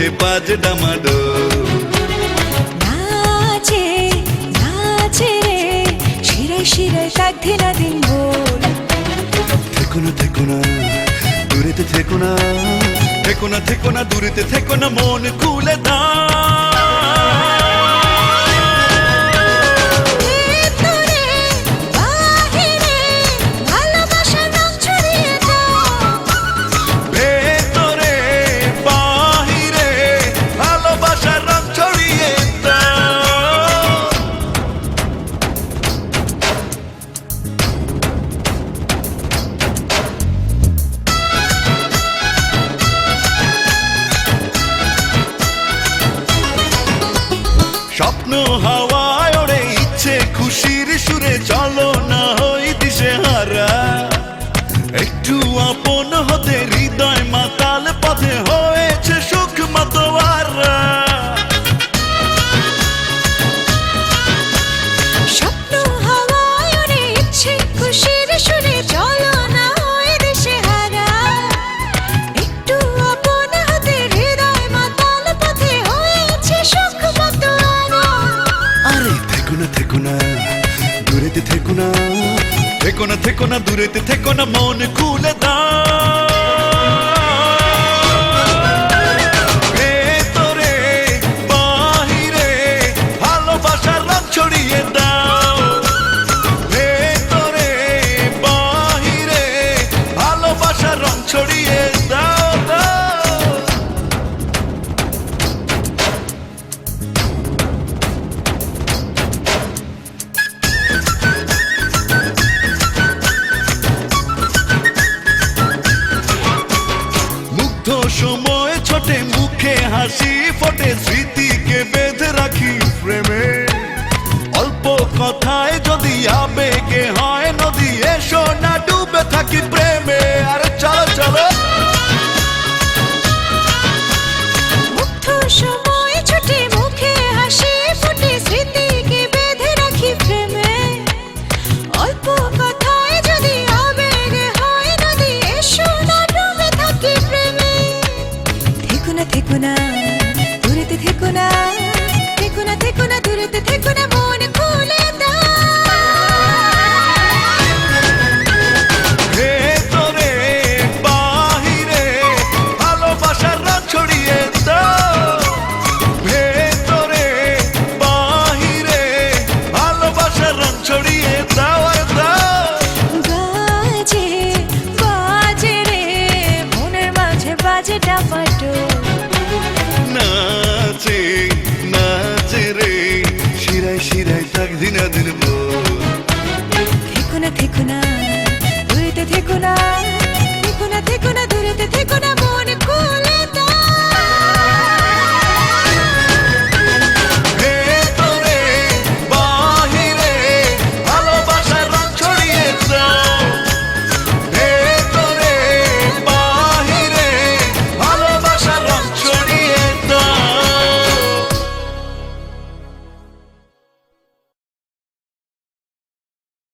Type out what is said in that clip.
বলে বাজে ডামাডোল। নাচে নাচে রে শিরায় শিরায় তাক ধিনা দিন বল। থেকো না থেকো না দূরেতে থেকো না, থেকো না থেকো না দূরেতে থেকো না, মন খুলে দাও। স্বপ্ন হাওয়ায় ওড়ে ইচ্ছে খুশির সুরে, চলো না হই দিশে হারা। একটু আপন হতে হৃদয় মাতাল পথে হয়েছে সুখ মাতোয়ারা। স্বপ্ন হাওয়ায় ওড়ে ইচ্ছে খুশির সুরে, চলো না হই দিশে হারা। একটু আপন হতে হৃদয় মাতাল পথে হয়েছে সুখ মাতোয়ারা। আরে থেকো না থেকো না দূরেতে থেকো না, থেকো না থেকো না দূরেতে থেকো না, মন খুলে দাও। ভেতরে বাহিরে ভালোবাসার রং ছড়িয়ে দাও। ভেতরে বাহিরে ভালোবাসার রং ছড়িয়ে দাও দাও। সময় ছোটে মুখে হাসি ফোটে, স্মৃতিকে বেঁধে রাখি প্রেমে। অল্প কথায় যদি আবেগে হয় নদী, এসো না ডুবে থাকি প্রেমে। আরে চলো চলো মুগ্ধ সময় ছোটে মুখে হাসি ফোটে, স্মৃতিকে বেঁধে রাখি প্রেমে। অল্প কথায় যদি আবেগে হয় নদী, এসো না ডুবে থাকি প্রেমে। থেকো না থেকো না দূরেতে থেকো না, থেকো না থেকো না দূরেতে থেকো না, মন খুলে দাও। ভেতরে বাহিরে ভালোবাসার রং ছড়িয়ে দাও। ভেতরে বাহিরে ভালোবাসার রং ছড়িয়ে দাও আর দাও। বাজে বাজে রে মনের মাঝে বাজে ডামাডোল। নাচে নাচে রে শিরায় শিরায় তাক দিনা দিন বল। থেকো না থেকো না দূরেতে থেকো না, থেকো না থেকো না দূরেতে থেকো না।